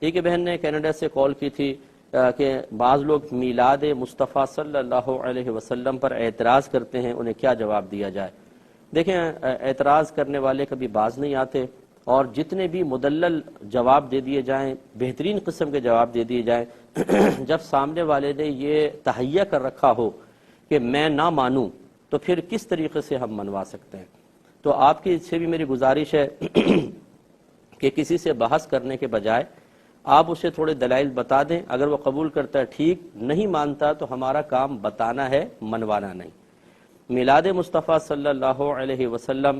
ایک بہن نے کینیڈا سے کال کی تھی کہ بعض لوگ میلاد مصطفیٰ صلی اللہ علیہ وسلم پر اعتراض کرتے ہیں، انہیں کیا جواب دیا جائے؟ دیکھیں، اعتراض کرنے والے کبھی باز نہیں آتے، اور جتنے بھی مدلل جواب دے دیے جائیں، بہترین قسم کے جواب دے دیے جائیں، جب سامنے والے نے یہ تہیہ کر رکھا ہو کہ میں نہ مانوں، تو پھر کس طریقے سے ہم منوا سکتے ہیں؟ تو آپ کی سے بھی میری گزارش ہے کہ کسی سے بحث کرنے کے بجائے آپ اسے تھوڑے دلائل بتا دیں، اگر وہ قبول کرتا ہے ٹھیک، نہیں مانتا تو ہمارا کام بتانا ہے، منوانا نہیں۔ میلاد مصطفیٰ صلی اللہ علیہ وسلم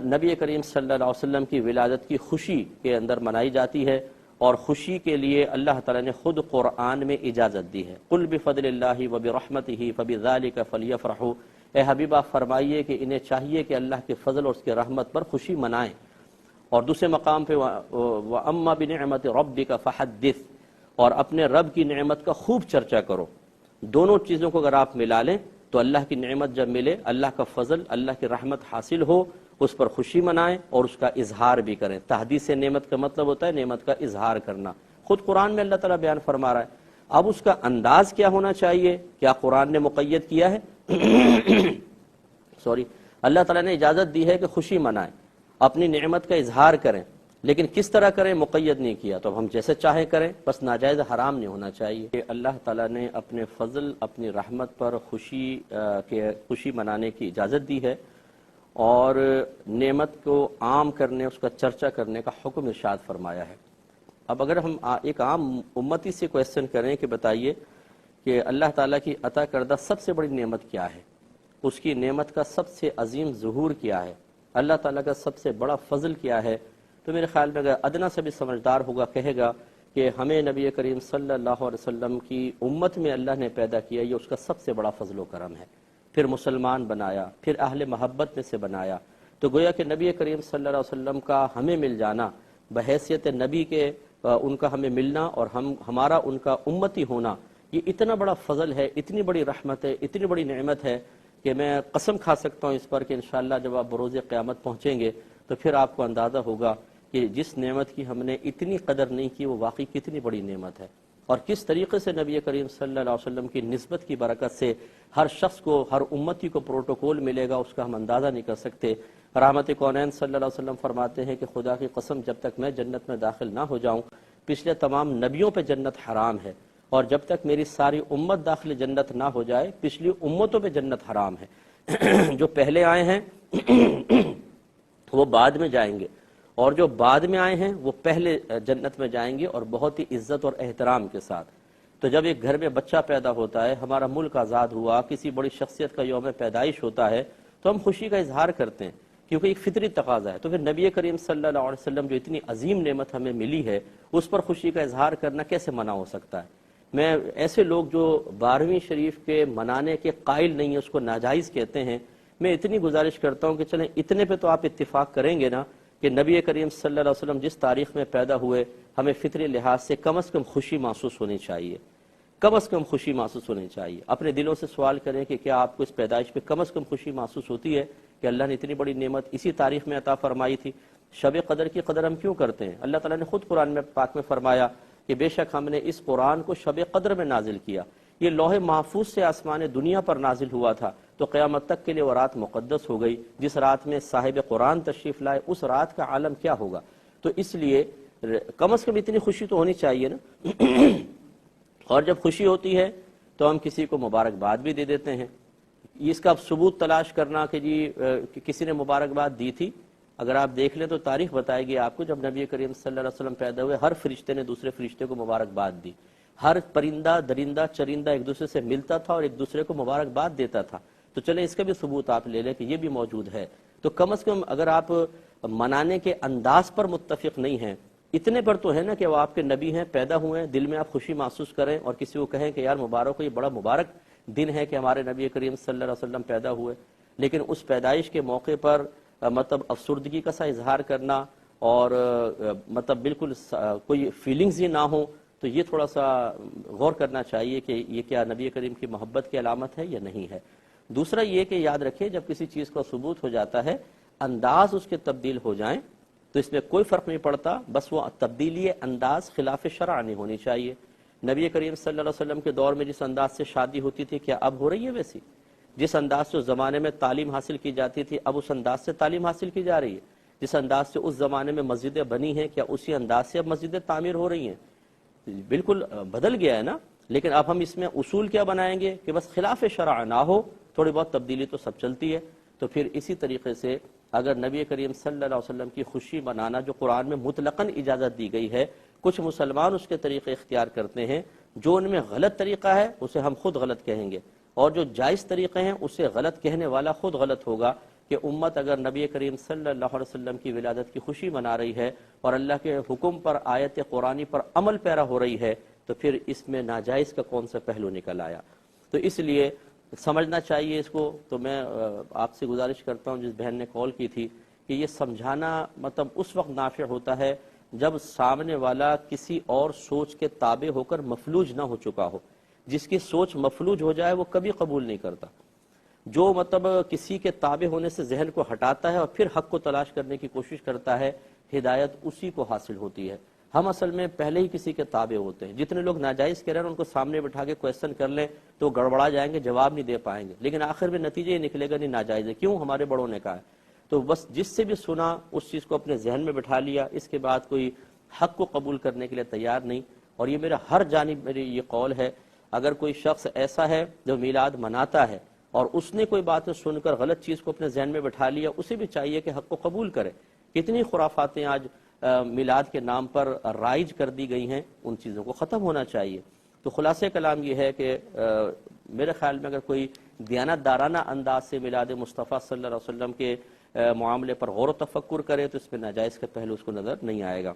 نبی کریم صلی اللہ علیہ وسلم کی ولادت کی خوشی کے اندر منائی جاتی ہے، اور خوشی کے لیے اللہ تعالیٰ نے خود قرآن میں اجازت دی ہے۔ قل بفضل اللہ وبرحمتہ فبذلک فلیفرحوا، اے حبیبہ فرمائیے کہ انہیں چاہیے کہ اللہ کے فضل اور اس کے رحمت پر خوشی منائیں۔ اور دوسرے مقام پہ وَأَمَّا بِنِعْمَةِ رَبِّكَ فَحَدِّثْ، اور اپنے رب کی نعمت کا خوب چرچا کرو۔ دونوں چیزوں کو اگر آپ ملا لیں تو اللہ کی نعمت جب ملے، اللہ کا فضل، اللہ کی رحمت حاصل ہو، اس پر خوشی منائیں اور اس کا اظہار بھی کریں۔ تحدیث نعمت کا مطلب ہوتا ہے نعمت کا اظہار کرنا، خود قرآن میں اللہ تعالیٰ بیان فرما رہا ہے۔ اب اس کا انداز کیا ہونا چاہیے؟ کیا قرآن نے مقید کیا ہے؟ اللہ تعالیٰ نے اجازت دی ہے کہ خوشی منائیں، اپنی نعمت کا اظہار کریں، لیکن کس طرح کریں مقید نہیں کیا، تو ہم جیسے چاہیں کریں، بس ناجائز حرام نہیں ہونا چاہیے۔ کہ اللہ تعالیٰ نے اپنے فضل، اپنی رحمت پر خوشی منانے کی اجازت دی ہے، اور نعمت کو عام کرنے، اس کا چرچا کرنے کا حکم ارشاد فرمایا ہے۔ اب اگر ہم ایک عام امتی سے کویسچن کریں کہ بتائیے کہ اللہ تعالیٰ کی عطا کردہ سب سے بڑی نعمت کیا ہے، اس کی نعمت کا سب سے عظیم ظہور کیا ہے، اللہ تعالیٰ کا سب سے بڑا فضل کیا ہے، تو میرے خیال میں اگر ادنا سے بھی سمجھدار ہوگا کہے گا کہ ہمیں نبی کریم صلی اللہ علیہ وسلم کی امت میں اللہ نے پیدا کیا، یہ اس کا سب سے بڑا فضل و کرم ہے، پھر مسلمان بنایا، پھر اہل محبت میں سے بنایا، تو گویا کہ نبی کریم صلی اللہ علیہ وسلم کا ہمیں مل جانا، بحیثیت نبی کے ان کا ہمیں ملنا، اور ہمارا ان کا امتی ہونا، یہ اتنا بڑا فضل ہے، اتنی بڑی رحمت ہے، اتنی بڑی نعمت ہے کہ میں قسم کھا سکتا ہوں اس پر کہ انشاءاللہ جب آپ بروز قیامت پہنچیں گے تو پھر آپ کو اندازہ ہوگا کہ جس نعمت کی ہم نے اتنی قدر نہیں کی، وہ واقعی کتنی بڑی نعمت ہے، اور کس طریقے سے نبی کریم صلی اللہ علیہ وسلم کی نسبت کی برکت سے ہر شخص کو، ہر امتی کو پروٹوکول ملے گا، اس کا ہم اندازہ نہیں کر سکتے۔ رحمت کونین صلی اللہ علیہ وسلم فرماتے ہیں کہ خدا کی قسم جب تک میں جنت میں داخل نہ ہو جاؤں، پچھلے تمام نبیوں پہ جنت حرام ہے، اور جب تک میری ساری امت داخل جنت نہ ہو جائے، پچھلی امتوں پہ جنت حرام ہے۔ جو پہلے آئے ہیں وہ بعد میں جائیں گے، اور جو بعد میں آئے ہیں وہ پہلے جنت میں جائیں گے، اور بہت ہی عزت اور احترام کے ساتھ۔ تو جب ایک گھر میں بچہ پیدا ہوتا ہے، ہمارا ملک آزاد ہوا، کسی بڑی شخصیت کا یوم پیدائش ہوتا ہے، تو ہم خوشی کا اظہار کرتے ہیں، کیونکہ ایک فطری تقاضا ہے۔ تو پھر نبی کریم صلی اللہ علیہ وسلم جو اتنی عظیم نعمت ہمیں ملی ہے، اس پر خوشی کا اظہار کرنا کیسے منع ہو سکتا ہے؟ میں ایسے لوگ جو 12ویں شریف کے منانے کے قائل نہیں ہیں، اس کو ناجائز کہتے ہیں، میں اتنی گزارش کرتا ہوں کہ چلیں اتنے پہ تو آپ اتفاق کریں گے نا کہ نبی کریم صلی اللہ علیہ وسلم جس تاریخ میں پیدا ہوئے، ہمیں فطری لحاظ سے کم از کم خوشی محسوس ہونی چاہیے، کم از کم خوشی محسوس ہونی چاہیے۔ اپنے دلوں سے سوال کریں کہ کیا آپ کو اس پیدائش پہ کم از کم خوشی محسوس ہوتی ہے کہ اللہ نے اتنی بڑی نعمت اسی تاریخ میں عطا فرمائی تھی؟ شب قدر کی قدر ہم کیوں کرتے ہیں؟ اللہ تعالیٰ نے خود قرآن میں پاک میں فرمایا کہ بے شک ہم نے اس قرآن کو شب قدر میں نازل کیا، یہ لوح محفوظ سے آسمان دنیا پر نازل ہوا تھا، تو قیامت تک کے لیے وہ رات مقدس ہو گئی۔ جس رات میں صاحب قرآن تشریف لائے، اس رات کا عالم کیا ہوگا؟ تو اس لیے کم از کم اتنی خوشی تو ہونی چاہیے نا۔ اور جب خوشی ہوتی ہے تو ہم کسی کو مبارکباد بھی دے دیتے ہیں۔ اس کا ثبوت تلاش کرنا کہ جی کسی نے مبارکباد دی تھی، اگر آپ دیکھ لیں تو تاریخ بتائے گی آپ کو، جب نبی کریم صلی اللہ علیہ وسلم پیدا ہوئے، ہر فرشتے نے دوسرے فرشتے کو مبارکباد دی، ہر پرندہ درندہ چرندہ ایک دوسرے سے ملتا تھا اور ایک دوسرے کو مبارکباد دیتا تھا۔ تو چلیں اس کا بھی ثبوت آپ لے لیں کہ یہ بھی موجود ہے۔ تو کم از کم اگر آپ منانے کے انداز پر متفق نہیں ہیں، اتنے پر تو ہے نا کہ وہ آپ کے نبی ہیں، پیدا ہوئے ہیں، دل میں آپ خوشی محسوس کریں اور کسی کو کہیں کہ یار مبارک ہو، یہ بڑا مبارک دن ہے کہ ہمارے نبی کریم صلی اللہ علیہ وسلم پیدا ہوئے۔ لیکن اس پیدائش کے موقع پر مطلب افسردگی کا سا اظہار کرنا اور مطلب بالکل کوئی فیلنگز ہی نہ ہو، تو یہ تھوڑا سا غور کرنا چاہیے کہ یہ کیا نبی کریم کی محبت کی علامت ہے یا نہیں ہے۔ دوسرا یہ کہ یاد رکھیں جب کسی چیز کا ثبوت ہو جاتا ہے، انداز اس کے تبدیل ہو جائیں تو اس میں کوئی فرق نہیں پڑتا، بس وہ تبدیلی انداز خلاف شرع نہیں ہونی چاہیے۔ نبی کریم صلی اللہ علیہ وسلم کے دور میں جس انداز سے شادی ہوتی تھی کیا اب ہو رہی ہے ویسی؟ جس انداز سے اس زمانے میں تعلیم حاصل کی جاتی تھی اب اس انداز سے تعلیم حاصل کی جا رہی ہے؟ جس انداز سے اس زمانے میں مسجدیں بنی ہیں کیا اسی انداز سے اب مسجدیں تعمیر ہو رہی ہیں؟ بالکل بدل گیا ہے نا۔ لیکن اب ہم اس میں اصول کیا بنائیں گے کہ بس خلاف شرع نہ ہو، تھوڑی بہت تبدیلی تو سب چلتی ہے۔ تو پھر اسی طریقے سے اگر نبی کریم صلی اللہ علیہ وسلم کی خوشی منانا جو قرآن میں مطلقاً اجازت دی گئی ہے، کچھ مسلمان اس کے طریقے اختیار کرتے ہیں، جو ان میں غلط طریقہ ہے اسے ہم خود غلط کہیں گے، اور جو جائز طریقے ہیں اسے غلط کہنے والا خود غلط ہوگا۔ کہ امت اگر نبی کریم صلی اللہ علیہ وسلم کی ولادت کی خوشی منا رہی ہے اور اللہ کے حکم پر، آیت قرآنی پر عمل پیرا ہو رہی ہے، تو پھر اس میں ناجائز کا کون سا پہلو نکل آیا؟ تو اس لیے سمجھنا چاہیے اس کو۔ تو میں آپ سے گزارش کرتا ہوں، جس بہن نے کال کی تھی، کہ یہ سمجھانا مطلب اس وقت نافع ہوتا ہے جب سامنے والا کسی اور سوچ کے تابع ہو کر مفلوج نہ ہو چکا ہو۔ جس کی سوچ مفلوج ہو جائے وہ کبھی قبول نہیں کرتا۔ جو مطلب کسی کے تابع ہونے سے ذہن کو ہٹاتا ہے اور پھر حق کو تلاش کرنے کی کوشش کرتا ہے، ہدایت اسی کو حاصل ہوتی ہے۔ ہم اصل میں پہلے ہی کسی کے تابع ہوتے ہیں۔ جتنے لوگ ناجائز کہہ رہے ہیں ان کو سامنے بٹھا کے کویسچن کر لیں تو گڑبڑا جائیں گے، جواب نہیں دے پائیں گے، لیکن آخر میں نتیجہ یہ نکلے گا نہیں ناجائز ہے، کیوں؟ ہمارے بڑوں نے کہا ہے۔ تو بس جس سے بھی سنا اس چیز کو اپنے ذہن میں بٹھا لیا، اس کے بعد کوئی حق کو قبول کرنے کے لیے تیار نہیں۔ اور یہ میرا ہر جانب میری یہ قول ہے، اگر کوئی شخص ایسا ہے جو میلاد مناتا ہے اور اس نے کوئی بات سن کر غلط چیز کو اپنے ذہن میں بٹھا لیا، اسے بھی چاہیے کہ حق کو قبول کرے۔ کتنی خرافاتیں آج میلاد کے نام پر رائج کر دی گئی ہیں، ان چیزوں کو ختم ہونا چاہیے۔ تو خلاصہ کلام یہ ہے کہ میرے خیال میں اگر کوئی دیانت دارانہ انداز سے میلاد مصطفیٰ صلی اللہ علیہ وسلم کے معاملے پر غور و تفکر کرے تو اس میں ناجائز کا پہلو اس کو نظر نہیں آئے گا۔